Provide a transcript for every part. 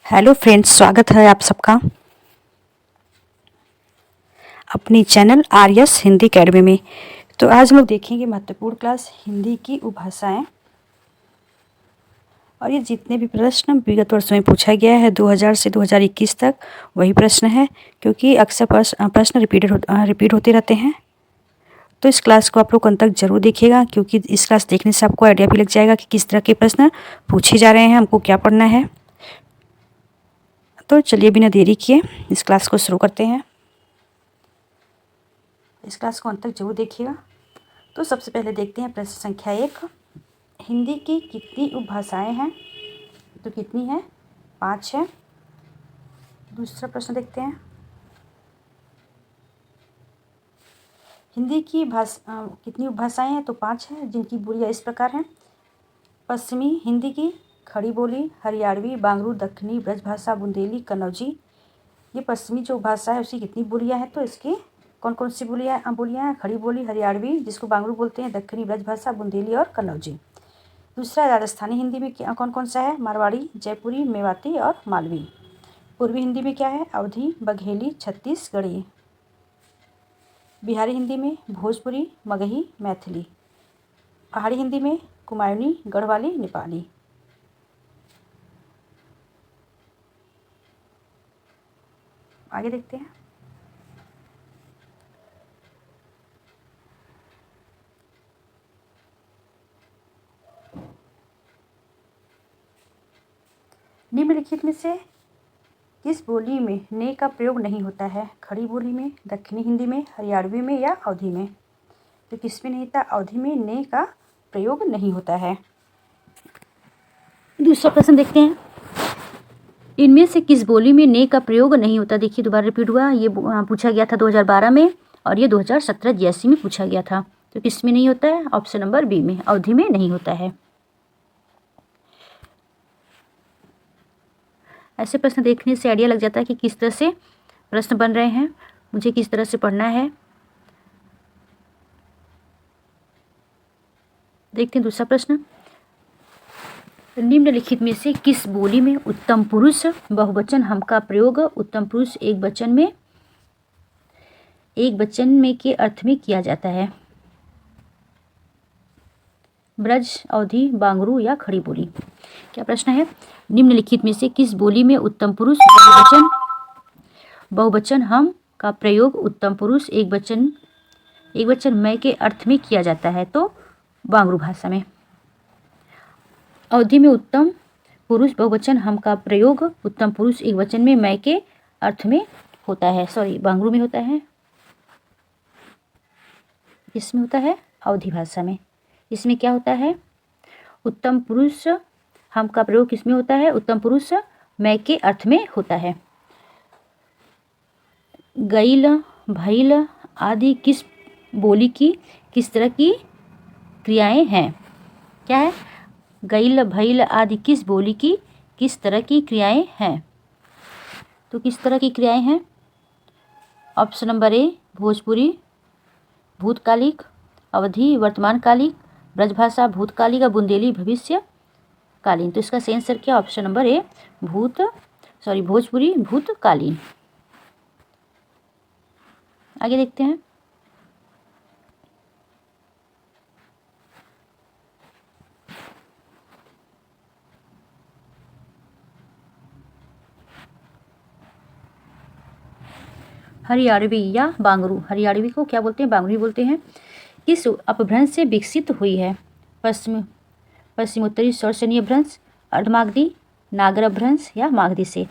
Hello friends, स्वागत है आप सबका अपनी चैनल आर्यस हिंदी अकेडमी में। तो आज हम लोग देखेंगे महत्वपूर्ण क्लास हिंदी की उपभाषाएं। और ये जितने भी प्रश्न विगत वर्षों में पूछा गया है 2000 से 2021 तक वही प्रश्न है, क्योंकि अक्सर प्रश्न रिपीट होते रहते हैं। तो इस क्लास को आप लोग अंत तक जरूर देखिएगा, क्योंकि इस क्लास देखने से आपको आइडिया भी लग जाएगा कि किस तरह के प्रश्न पूछे जा रहे हैं, हमको क्या पढ़ना है। तो चलिए बिना देरी किए इस क्लास को शुरू करते हैं। इस क्लास को अंत तक जरूर देखिएगा। तो सबसे पहले देखते हैं प्रश्न संख्या 1। हिंदी की कितनी उपभाषाएं हैं? तो कितनी है? 5 है। दूसरा प्रश्न देखते हैं। हिंदी की कितनी उपभाषाएं हैं? तो 5 है, जिनकी बोलियां इस प्रकार हैं। पश्चिमी हिंदी की खड़ी बोली, हरियाणवी, बांगरू, दक्षिणी, ब्रजभाषा, बुंदेली, कन्नौजी। ये पश्चिमी जो भाषा है उसकी कितनी बोलियां हैं? तो इसकी कौन कौन सी बोलियां हैं? खड़ी बोली, हरियाणवी जिसको बांगरू बोलते हैं, दक्षिणी ब्रजभाषा, बुंदेली और कन्नौजी। दूसरा राजस्थानी हिंदी में क्या कौन कौन सा है? मारवाड़ी, जयपुरी, मेवाती और मालवी। पूर्वी हिंदी में क्या है? अवधी, बघेली, छत्तीसगढ़ी। बिहारी हिंदी में भोजपुरी, मगही, मैथिली। पहाड़ी हिंदी में कुमायूनी, गढ़वाली, नेपाली। आगे देखते हैं। निम्नलिखित में से किस बोली में ने का प्रयोग नहीं होता है? खड़ी बोली में, दक्षिणी हिंदी में, हरियाणवी में या अवधी में? तो किस में नहीं था? अवधी में ने का प्रयोग नहीं होता है। दूसरा प्रश्न देखते हैं। इनमें से किस बोली में ने का प्रयोग नहीं होता? देखिए दोबारा रिपीट हुआ। ये पूछा गया था 2012 में और ये 2017 GSC में पूछा गया था। तो किस में नहीं होता है? ऑप्शन नंबर बी में, अवधी में नहीं होता है। ऐसे प्रश्न देखने से आइडिया लग जाता है कि किस तरह से प्रश्न बन रहे हैं, मुझे किस तरह से पढ़ना है। देखते हैं दूसरा प्रश्न। निम्नलिखित में से किस बोली में उत्तम पुरुष बहुवचन हम का प्रयोग उत्तम पुरुष एक वचन में के अर्थ में किया जाता है? ब्रज, अवधी, बांगरू या खड़ी बोली? क्या प्रश्न है? निम्नलिखित में से किस बोली में उत्तम पुरुष बहुवचन हम का प्रयोग उत्तम पुरुष एक वचन मैं के अर्थ में किया जाता है? तो बांगरू भाषा में। अवधी में उत्तम पुरुष बहुवचन हम का प्रयोग उत्तम पुरुष एक वचन में मैं के अर्थ में होता है। बांगरू में होता है। इसमें होता है अवधी भाषा में। इसमें क्या होता है? उत्तम पुरुष हम का प्रयोग किसमें होता है? उत्तम पुरुष मैं के अर्थ में होता है। गईल, भइल आदि किस बोली की किस तरह की क्रियाएं हैं? क्या है? गईल, भइल आदि किस बोली की किस तरह की क्रियाएं हैं? तो किस तरह की क्रियाएं हैं? ऑप्शन नंबर ए भोजपुरी, भूतकालिक, अवधि वर्तमानकालिक, ब्रजभाषा भूतकालिक और बुंदेली भविष्यकालीन। तो इसका सही आंसर क्या? ऑप्शन नंबर ए भोजपुरी भूतकालीन। आगे देखते हैं। हरियाणवी या बांगरू, हरियाणवी को क्या बोलते हैं? बांगरू बोलते हैं। किस अपभ्रंश से विकसित हुई है? पश्चिमोत्तरी सौरसेनी अपभ्रंश, अर्धमागधी, नागर अपभ्रंश या मागधी से?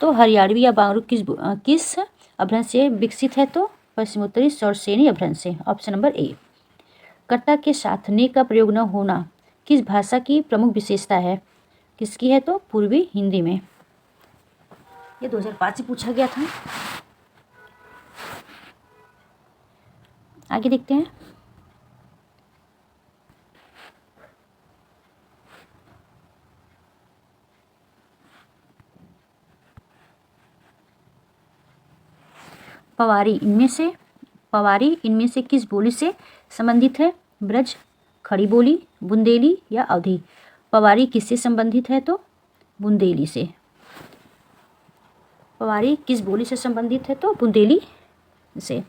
तो हरियाणवी या बांगरू किस अपभ्रंश से विकसित है? तो पश्चिमोत्तरी सौरसेनी अपभ्रंश से। ऑप्शन नंबर ए। कर्ता के साथ ने का प्रयोग न होना किस भाषा की प्रमुख विशेषता है? किसकी है? तो पूर्वी हिंदी में। ये 2005 में पूछा गया था। आगे देखते हैं। पवारी इनमें से किस बोली से संबंधित है? ब्रज, खड़ी बोली, बुंदेली या अवधी? पवारी किससे संबंधित है? तो बुंदेली से। पवारी किस बोली से संबंधित है? तो बुंदेली से।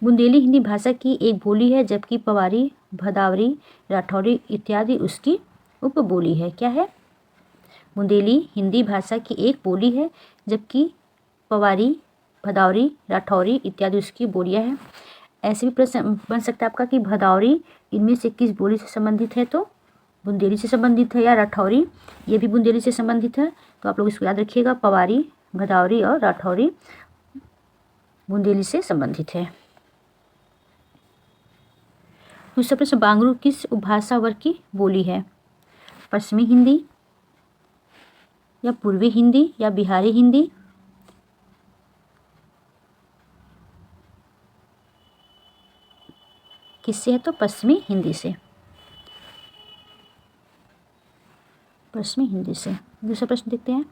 बुंदेली हिंदी भाषा की एक बोली है, जबकि पवारी, भदावरी, राठौरी इत्यादि उसकी उपबोली है। क्या है? बुंदेली हिंदी भाषा की एक बोली है, जबकि पवारी, भदावरी, राठौरी इत्यादि उसकी बोलियां हैं। ऐसे भी प्रश्न बन सकता है आपका कि भदावरी इनमें से किस बोली से संबंधित है? तो बुंदेली से संबंधित है, या राठौरी ये भी बुंदेली से संबंधित है। तो आप लोग इसको याद रखिएगा, पवारी, भदावरी और राठौरी बुंदेली से संबंधित है। दूसरा प्रश्न, बांगरू किस उपभाषा वर्ग की बोली है? पश्चिमी हिंदी, या पूर्वी हिंदी, या बिहारी हिंदी? किससे है? तो पश्चिमी हिंदी से। पश्चिमी हिंदी से। दूसरा प्रश्न देखते हैं।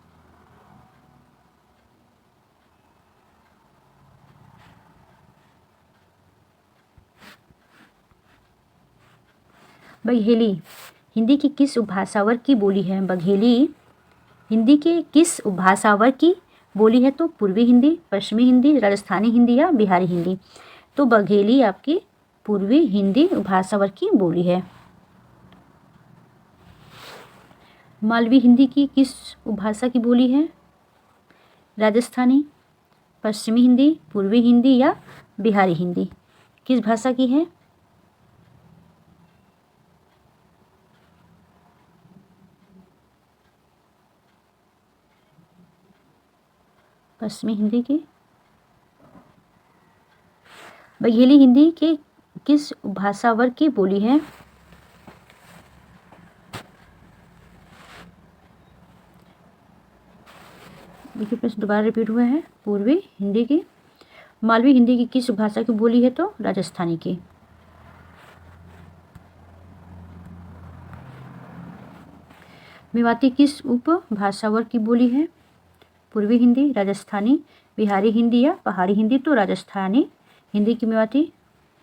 बघेली हिंदी की किस उपभाषा वर्ग की बोली है? बघेली हिंदी के किस उपभाषा वर्ग की बोली है? तो पूर्वी हिंदी, पश्चिमी हिंदी, राजस्थानी हिंदी या बिहारी हिंदी? तो बघेली आपकी पूर्वी हिंदी उपभाषा वर्ग की बोली है। मालवी हिंदी की किस उपभाषा की बोली है? राजस्थानी, पश्चिमी हिंदी, पूर्वी हिंदी या बिहारी हिंदी? किस भाषा की है? पश्चिमी हिंदी की। बघेली हिंदी के किस भाषा वर्ग की बोली है? देखिए प्रश्न दोबारा रिपीट हुआ है। पूर्वी हिंदी की। मालवी हिंदी की किस भाषा की बोली है? तो राजस्थानी की। मेवाती किस उपभाषा वर्ग की बोली है? पूर्वी हिंदी, राजस्थानी, बिहारी हिंदी या पहाड़ी हिंदी? तो राजस्थानी हिंदी की मेवाती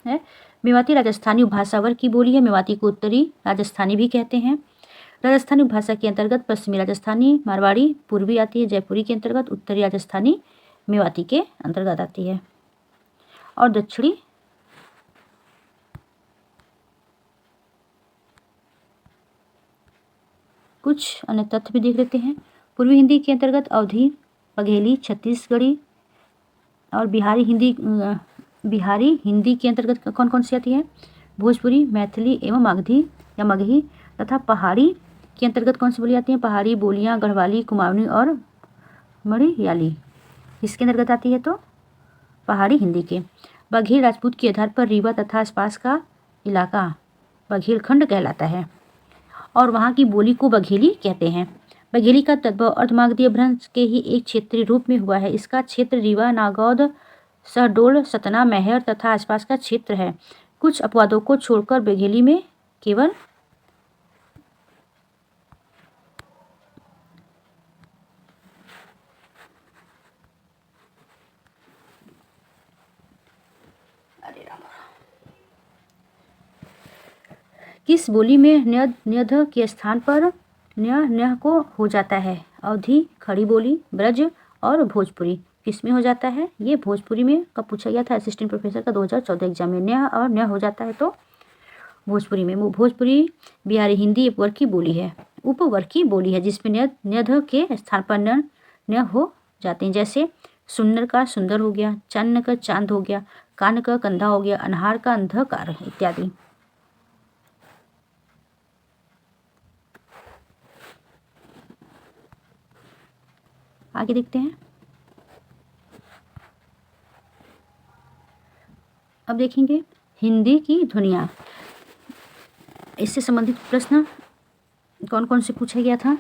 है। मेवाती राजस्थानी उपभाषा वर्ग की बोली है। मेवाती को उत्तरी राजस्थानी भी कहते हैं। राजस्थानी भाषा के अंतर्गत पश्चिमी राजस्थानी, मारवाड़ी पूर्वी आती है। जयपुरी के अंतर्गत उत्तरी राजस्थानी मेवाती के अंतर्गत आती है। और दक्षिणी कुछ अन्य तथ्य भी देख लेते हैं। पूर्वी हिंदी के अंतर्गत अवधी, बघेली, छत्तीसगढ़ी और बिहारी हिंदी के अंतर्गत कौन कौन सी आती है? भोजपुरी, मैथिली एवं मागधी या मगही। तथा पहाड़ी के अंतर्गत कौन सी बोली आती है? पहाड़ी बोलियां गढ़वाली, कुमाऊनी और मलयाली इसके अंतर्गत आती है। तो पहाड़ी हिंदी के। बघेल राजपूत के आधार पर रीवा तथा आसपास का इलाका बघेलखंड कहलाता है और वहाँ की बोली को बघेली कहते हैं। बघेली का तद्भव अर्धमागधीय भ्रंश के ही एक क्षेत्रीय रूप में हुआ है। इसका क्षेत्र रीवा, नागौद, शहडोल, सतना, मैहर तथा आसपास का क्षेत्र है। कुछ अपवादों को छोड़कर बघेली में केवल किस बोली में न्यध के स्थान पर न्य को हो जाता है? अवधी, खड़ी बोली, ब्रज और भोजपुरी किस में हो जाता है? ये भोजपुरी में कब पूछा गया था? असिस्टेंट प्रोफेसर का 2014 एग्जाम में न्य और न्य हो जाता है तो भोजपुरी में। भोजपुरी बिहारी हिंदी उपवर्ग की बोली है, उपवर्ग की बोली है जिसमें न्यध के स्थान पर न्य हो जाते हैं। जैसे सुन्नर का सुंदर हो गया, चन्न का चांद हो गया, कान का कंधा हो गया, अनहार का अंधकार इत्यादि। आगे देखते हैं। अब देखेंगे हिंदी की ध्वनियाँ। इससे संबंधित प्रश्न कौन कौन से पूछा गया था?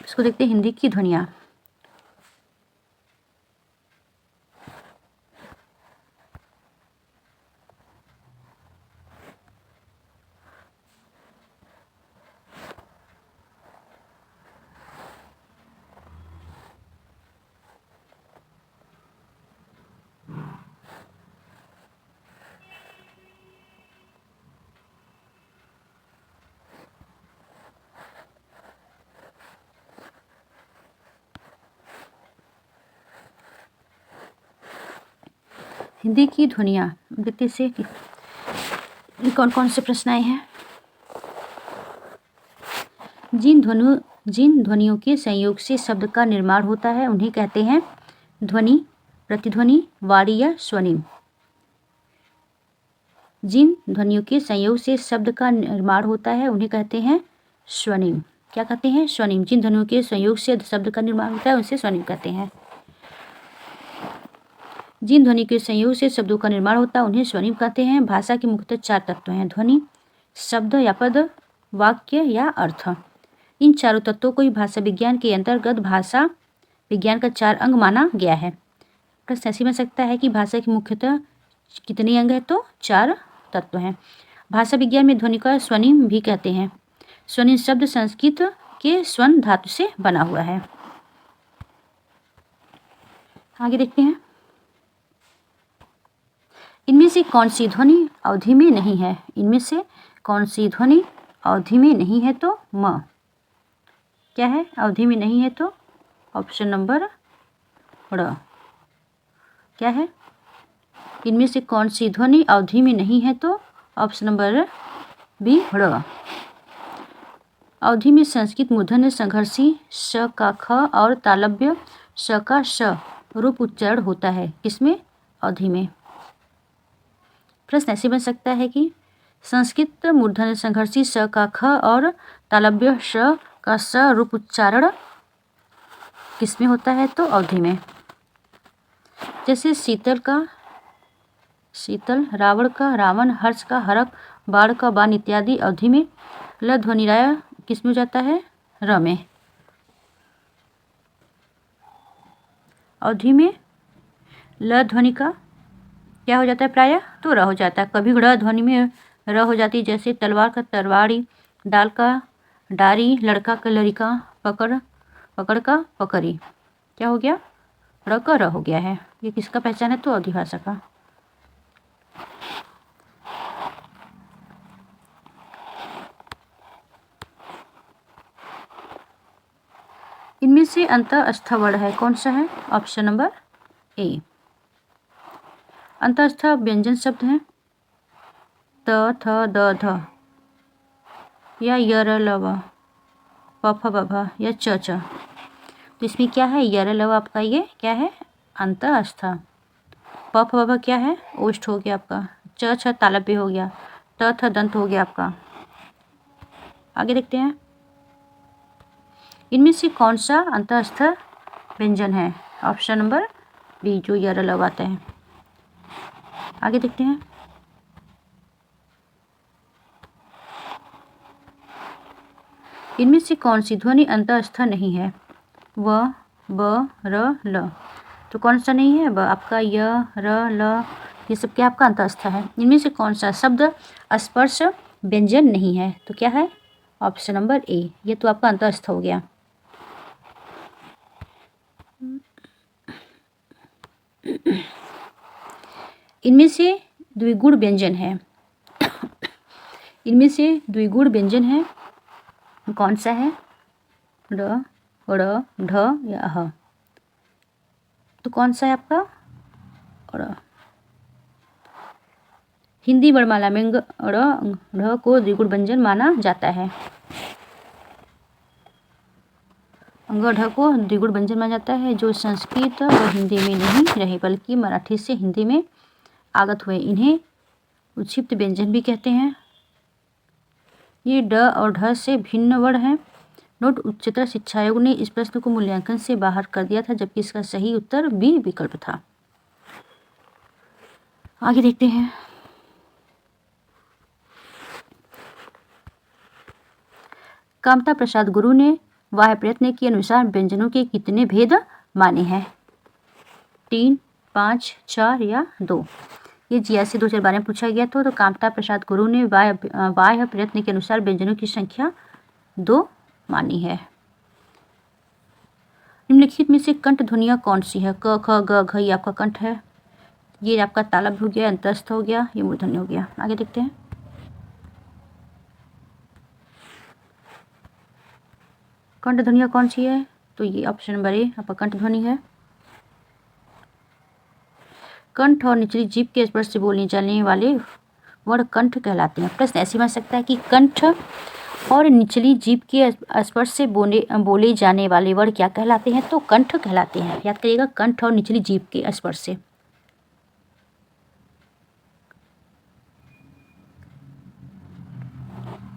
इसको देखते हैं। हिंदी की ध्वनियाँ। हिंदी की ध्वनियाँ देखते से कौन कौन से प्रश्न आए हैं। जिन ध्वनियों के संयोग से शब्द का निर्माण होता है उन्हें कहते हैं ध्वनि, प्रतिध्वनि, वाणी या स्वनिम। जिन ध्वनियों के संयोग से शब्द का निर्माण होता है उन्हें कहते हैं स्वनिम। क्या कहते हैं? स्वनिम। जिन ध्वनियों के संयोग से शब्द का निर्माण होता है उसे स्वनिम कहते हैं। जिन ध्वनि के संयोग से शब्दों का निर्माण होता है उन्हें स्वनिम कहते हैं। भाषा के मुख्यतः 4 तत्व हैं: ध्वनि, शब्द या पद, वाक्य या अर्थ। इन चारों तत्वों को ही भाषा विज्ञान के अंतर्गत भाषा विज्ञान का 4 अंग माना गया है। प्रश्न ऐसे बन सकता है कि भाषा के मुख्यतः कितने अंग हैं? तो 4 तत्व हैं। भाषा विज्ञान में ध्वनि का स्वनिम भी कहते हैं। स्वनिम शब्द संस्कृत के स्वन धातु से बना हुआ है। आगे देखते हैं। इनमें से कौन सी ध्वनि अवधि में नहीं है? इनमें से कौन सी ध्वनि अवधि में नहीं है? तो म। क्या है? अवधि में नहीं है तो ऑप्शन नंबर ड़। क्या है? इनमें से कौन सी ध्वनि अवधि में नहीं है? तो ऑप्शन नंबर बी ड़। अवधि में संस्कृत मूर्धन्य संघर्षी श का ख और तालव्य श का श रूप उच्चारण होता है। किसमें? अवधि में। प्रश्न ऐसे बन सकता है कि संस्कृत मूर्धन्य संघर्षी स का ख और तालव्य श का स रूप उच्चारण किसमें होता है? तो अवधि में। जैसे शीतल का शीतल, रावण का रावण, हर्ष का हरक, बाण का बाण इत्यादि अवधि में। ल ध्वनि राय किसमें हो जाता है? र में। अवधि में ल ध्वनि का क्या हो जाता है? प्रायः तो र हो जाता है। कभी ड़ ध्वनि में र हो जाती है, जैसे तलवार का तरवारी, डाल का डारी, लड़का का लड़िका, पकड़ का पकड़ी। क्या हो गया? र का र हो गया है। ये किसका पहचान है? तो अवधि भाषा का। इनमें से अंतःस्थ वर्ण है कौन सा है? ऑप्शन नंबर ए। अंतःस्थ व्यंजन शब्द हैं त, थ, द, ध या य, र, ल, व, प, फ, ब, भ या च, च। तो इसमें क्या है? य, र, ल, व आपका ये क्या है? अंतःस्थ। प, फ, ब, भ क्या है? ओष्ठ हो गया आपका। च, छ तालव्य हो गया। त, थ दंत हो गया आपका। आगे देखते हैं। इनमें से कौन सा अंतःस्थ व्यंजन है? ऑप्शन नंबर बी, जो य, र, ल, व आता है। आगे देखते हैं। इनमें से कौन सी ध्वनि अंतःस्थ नहीं है? व, ब, र, ल। तो कौन सा नहीं है? ब आपका य, र, ल ये सब क्या आपका अंतःस्थ है। इनमें से कौन सा शब्द स्पर्श व्यंजन नहीं है? तो क्या है? ऑप्शन नंबर ए, ये तो आपका अंतःस्थ हो गया। इनमें से द्विगुण व्यंजन है इनमें से द्विगुण व्यंजन है कौन सा है? ड़, ड़, ढ या ह। तो कौन सा है आपका? ड़। हिंदी वर्णमाला में ङ, ड़, ढ को द्विगुण व्यंजन माना जाता है। ङ, ढ को द्विगुण व्यंजन माना जाता है जो संस्कृत व हिंदी में नहीं रहे बल्कि मराठी से हिंदी में आगत हुए। इन्हें उक्षिप्त व्यंजन भी कहते हैं। ये ड और ढ से भिन्न वर्ण हैं। नोट: उच्चतर शिक्षा आयोग ने इस प्रश्न को मूल्यांकन से बाहर कर दिया था जबकि इसका सही उत्तर बी विकल्प था। आगे देखते हैं। कामता प्रसाद गुरु ने वाह्य प्रयत्न के अनुसार व्यंजनों के कितने भेद माने हैं? 3, 5, 4 या 2। ये GS 2012 में पूछा गया था। तो कामता प्रसाद गुरु ने वाह्य प्रयत्न के अनुसार व्यंजनों की संख्या 2 मानी है। निम्नलिखित में से कंठ ध्वनियाँ कौन सी है? क, ख, ग, घ ये आपका कंठ है। ये आपका तालव्य हो गया, अंतस्थ हो गया, ये मूर्धन्य हो गया। आगे देखते हैं। कंठ ध्वनियाँ कौन सी है? तो ये ऑप्शन नंबर ए आपका कंठ ध्वनि है। कंठ और निचली जीभ के स्पर्श से बोलने जाने वाले वर्ण कंठ कहलाते हैं। प्रश्न ऐसे बन सकता है कि कंठ और निचली जीभ के स्पर्श से बोले जाने वाले वर्ण क्या कहलाते हैं? तो कंठ कहलाते हैं। याद करिएगा, कंठ और निचली जीभ के स्पर्श से।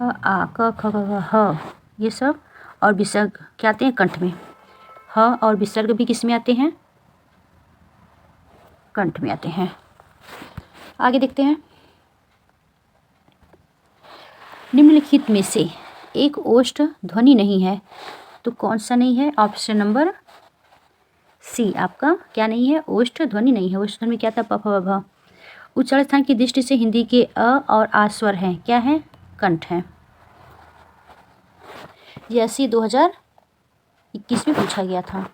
आ क ख ग ह ये सब और विसर्ग क्या आते हैं? कंठ में। ह और विसर्ग भी किस में आते हैं? कंठ में आते हैं। आगे देखते हैं। निम्नलिखित में से एक ओष्ठ ध्वनि नहीं है, तो कौन सा नहीं है? ऑप्शन नंबर सी आपका क्या नहीं है? ओष्ठ ध्वनि नहीं है। ओष्ठ ध्वनि में क्या था? प फ ब भ। उच्चारण स्थान की दृष्टि से हिंदी के अ और आ स्वर हैं, क्या है? कंठ हैं। ये 2021 में पूछा गया था।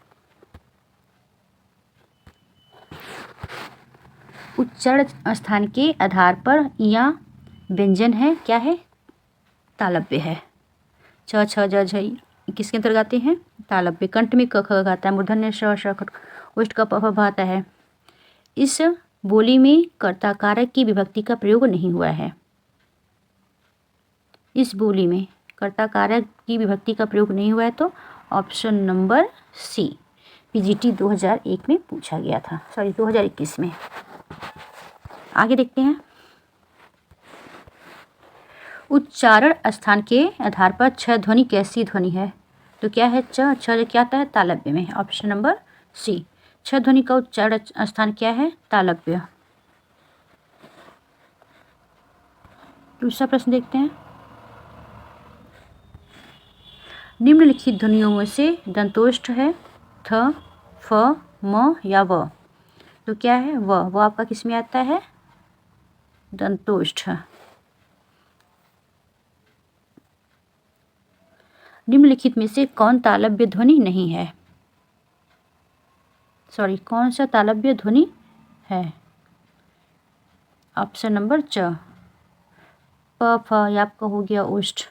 उच्चारण स्थान के आधार पर या व्यंजन है, क्या है? तालव्य है। छ छ ज झ किसके अंतर्गत आते हैं? तालव्य। कंठ में क ख आता है, मूर्धन्य श श ख, ओष्ठ का प फ भ आता है। इस बोली में कर्ता कारक की विभक्ति का प्रयोग नहीं हुआ है। इस बोली में कर्ता कारक की विभक्ति का प्रयोग नहीं हुआ है, तो ऑप्शन नंबर सी पीजीटी 2001 में पूछा गया था, सॉरी 2021 में। आगे देखते हैं। उच्चारण स्थान के आधार पर छ ध्वनि कैसी ध्वनि है? तो क्या है? छ क्या आता है? तालव्य में। Option number C. छ ध्वनि का उच्चारण स्थान क्या है? तालव्य। दूसरा प्रश्न देखते हैं। निम्नलिखित ध्वनियों में से दंतोष्ठ है थ, फ, म या व? तो क्या है? व आपका किस में आता है? दंतोष्ठ। निम्नलिखित में से कौन तालव्य ध्वनि नहीं है? सॉरी, कौन सा तालव्य ध्वनि है? ऑप्शन नंबर च। प फ यह आपका हो गया ओष्ठ,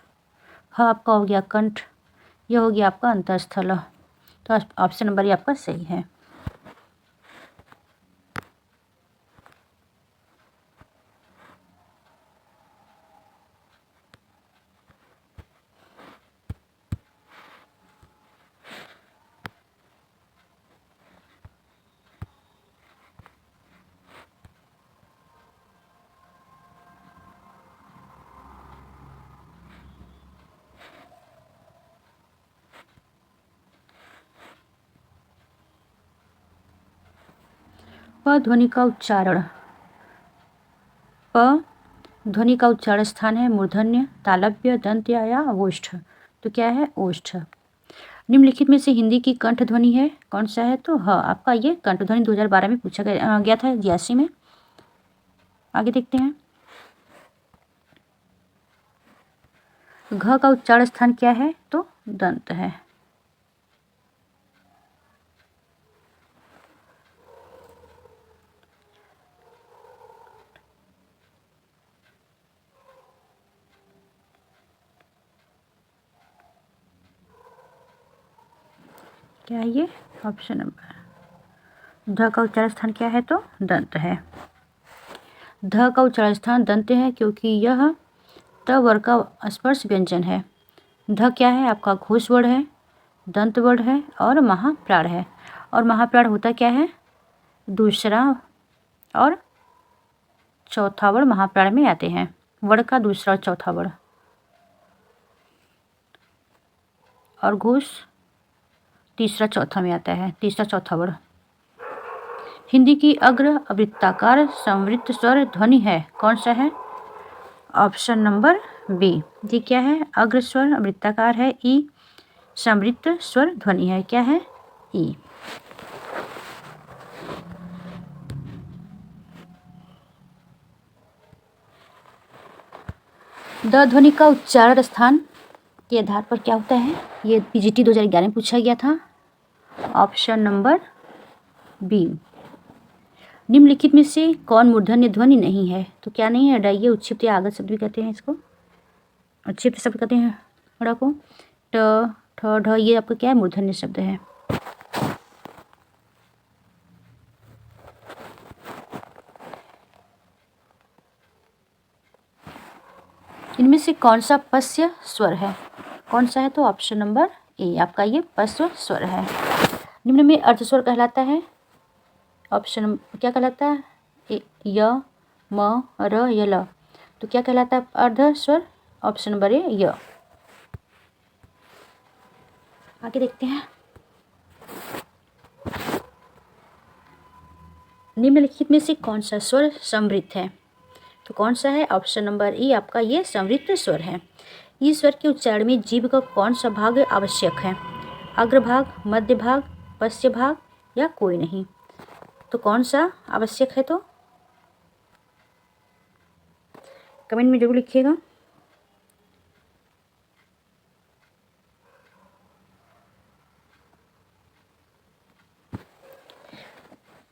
ह आपका हो गया कंठ, यह हो गया आपका अंतःस्थल। तो ऑप्शन नंबर ये आपका सही है। प ध्वनि का उच्चारण। प ध्वनि का उच्चारण स्थान है मूर्धन्य, तालव्य, दंत या ओष्ठ। तो क्या है? ओष्ठ। निम्नलिखित में से हिंदी की कंठ ध्वनि है, कौन सा है? तो ह आपका ये कंठ ध्वनि 2012 में पूछा गया था, 82 में। आगे देखते हैं। घ का उच्चारण स्थान क्या है? तो दंत है। क्या है ये? ऑप्शन नंबर ध का उच्चारण स्थान क्या है? तो दंत है। ध का उच्चारण स्थान दंत है क्योंकि यह त वर्ग का स्पर्श व्यंजन है। ध क्या है? आपका घोष वर्ण है, दंत वर्ण है और महाप्राण है। और महाप्राण होता क्या है? दूसरा और चौथा वर्ण महाप्राण में आते हैं। वर्ण का दूसरा और चौथा वर्ण, और घोष तीसरा चौथा में आता है, तीसरा चौथा वर्ण। हिंदी की अग्र अवृत्ताकार संवृत्त स्वर ध्वनि है, कौन सा है? Option number B. ये क्या है? अग्र स्वर अवृत्ताकार है, ई। संवृत्त स्वर ध्वनि है, क्या है? ई। द ध्वनि का उच्चारण स्थान के आधार पर क्या होता है? ये पीजीटी 2011 में पूछा गया था। Option number B. निम्नलिखित में से कौन मूर्धन्य ध्वनि नहीं है? तो क्या नहीं है? डाइए उच्छिप्त या आगत शब्द भी कहते हैं इसको, उच्छिप्त शब्द कहते हैं ड़ को। ट, ठ, ढ ये आपका क्या है? मूर्धन्य शब्द है। इनमें से कौन सा पश्य स्वर है? कौन सा है? तो ऑप्शन नंबर ए आपका ये पश्य स्वर है। निम्न में अर्ध स्वर कहलाता है। ऑप्शन क्या कहलाता है? य, म, र, य, ल। तो क्या कहलाता है अर्ध स्वर? ऑप्शन नंबर ए य। आगे देखते हैं। निम्नलिखित में से कौन सा स्वर समृद्ध है? तो कौन सा है? ऑप्शन नंबर ई आपका ये समृद्ध स्वर है। इस स्वर के उच्चारण में जीभ का कौन सा भाग आवश्यक है? अग्रभाग, मध्य भाग, पश्च भाग या कोई नहीं? तो कौन सा आवश्यक है? तो कमेंट में जरूर लिखिएगा।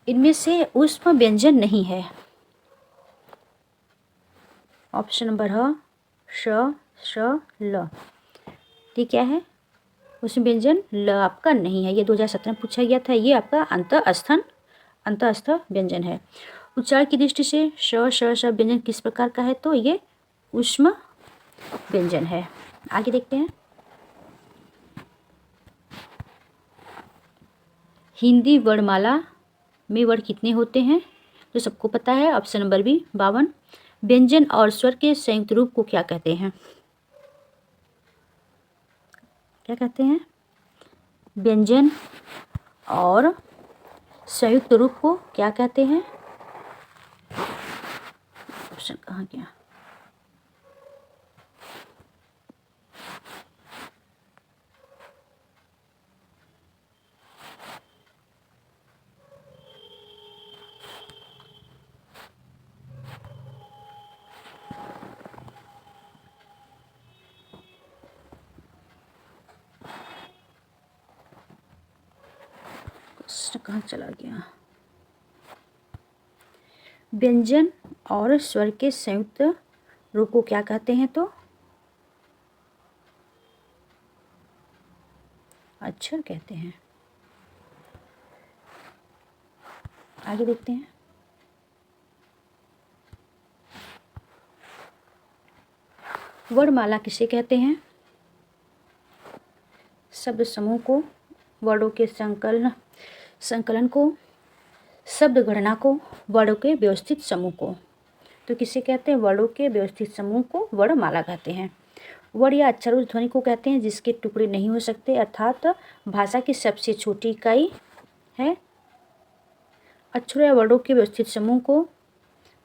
इनमें से ऊष्म व्यंजन नहीं है। ऑप्शन नंबर ह, श, श, ल। ठीक क्या है? ऊष्म व्यंजन ल आपका नहीं है। ये 2017 में पूछा गया था। ये आपका अंतःस्थ व्यंजन है। उच्चारण की दृष्टि से श, श, श व्यंजन किस प्रकार का है? तो ये ऊष्म व्यंजन है। आगे देखते हैं। हिंदी वर्णमाला में वर्ण कितने होते हैं? तो सबको पता है। Option number B 52। व्यंजन और स्वर के संयुक्त रूप को क्या कहते हैं? क्या कहते हैं? व्यंजन और संयुक्त रूप को क्या कहते हैं? ऑप्शन कहाँ गया? कहाँ चला गया? व्यंजन और स्वर के संयुक्त रूप को क्या कहते हैं? तो अक्षर कहते हैं। आगे देखते हैं। वर्णमाला किसे कहते हैं? शब्द समूह को, वर्णों के संकलन को, शब्द गणना को, वर्णों के व्यवस्थित समूह को। तो किसे कहते हैं? वर्णों के व्यवस्थित समूह को वर्णमाला कहते हैं। वर्ण या अक्षर उस ध्वनि को कहते हैं जिसके टुकड़े नहीं हो सकते, अर्थात भाषा की सबसे छोटी इकाई है। अक्षरों या वर्णों के व्यवस्थित समूह को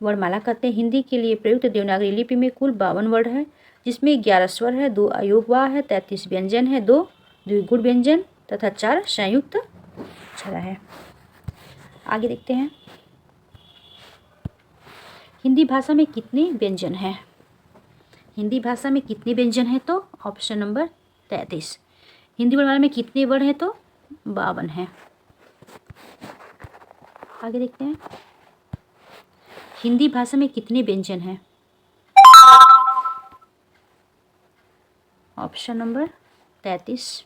वर्णमाला कहते हैं। हिंदी के लिए प्रयुक्त देवनागरी लिपि में कुल 52 वर्ण है, जिसमें 11 स्वर है, 2 अयोगवाह है, 33 व्यंजन है, 2 द्विगुण व्यंजन तथा 4 संयुक्त अक्षर है। आगे देखते हैं। हिंदी भाषा में कितने व्यंजन हैं? हिंदी भाषा में कितने व्यंजन हैं? तो ऑप्शन नंबर 33। हिंदी वर्णमाला में कितने वर्ण हैं? तो 52 हैं। आगे देखते हैं। हिंदी भाषा में कितने व्यंजन हैं? Option number 33।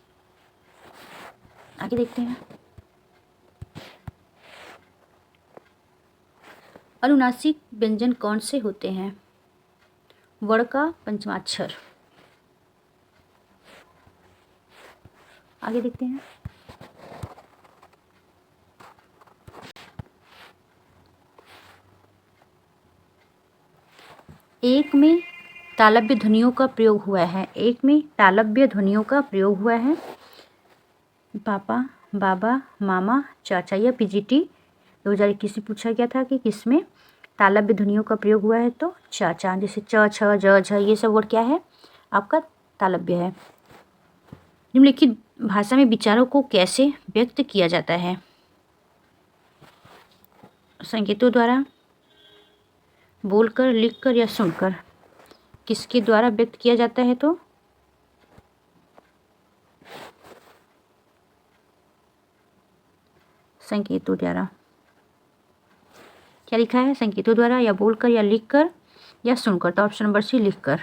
आगे देखते हैं। अनुनासिक व्यंजन कौन से होते हैं? वर्ण का पंचमाक्षर। आगे देखते हैं। एक में तालव्य ध्वनियों का प्रयोग हुआ है। एक में तालव्य ध्वनियों का प्रयोग हुआ है। पापा, बाबा, मामा, चाचा। यह पीजीटी 2021 में पूछा गया था कि किसमें तालव्य ध्वनियों का प्रयोग हुआ है? तो चाचा। जैसे च, छ, ज, झ ये सब वर्ड क्या है? आपका तालव्य है। निम्नलिखित भाषा में विचारों को कैसे व्यक्त किया जाता है? संकेतों द्वारा, बोलकर, लिखकर या सुनकर। किसके द्वारा व्यक्त किया जाता है? तो संकेतों द्वारा। क्या लिखा है? संकेतों द्वारा या बोलकर या लिखकर या सुनकर। तो ऑप्शन नंबर सी लिखकर।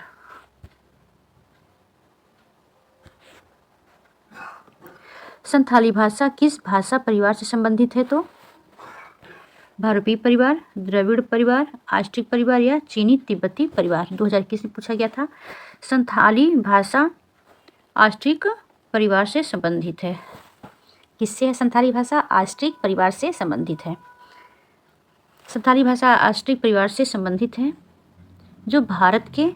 संथाली भाषा किस भाषा परिवार से संबंधित है? तो भारतीय परिवार, द्रविड़ परिवार, आस्ट्रिक परिवार या चीनी तिब्बती परिवार। 2021 में पूछा गया था। संथाली भाषा आस्ट्रिक परिवार से संबंधित है। किससे है संथाली भाषा? आस्ट्रिक परिवार से संबंधित है। संथाली भाषा आस्ट्रिक परिवार से संबंधित है, जो भारत के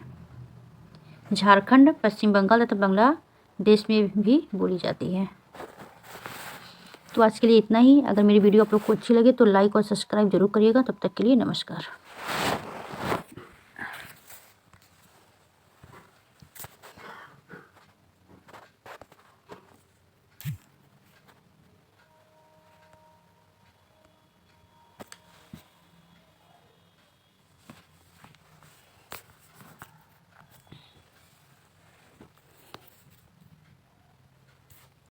झारखंड, पश्चिम बंगाल तथा बांग्लादेश में भी बोली जाती है। तो आज के लिए इतना ही। अगर मेरी वीडियो आप लोग को अच्छी लगे तो लाइक और सब्सक्राइब जरूर करिएगा। तब तक के लिए नमस्कार।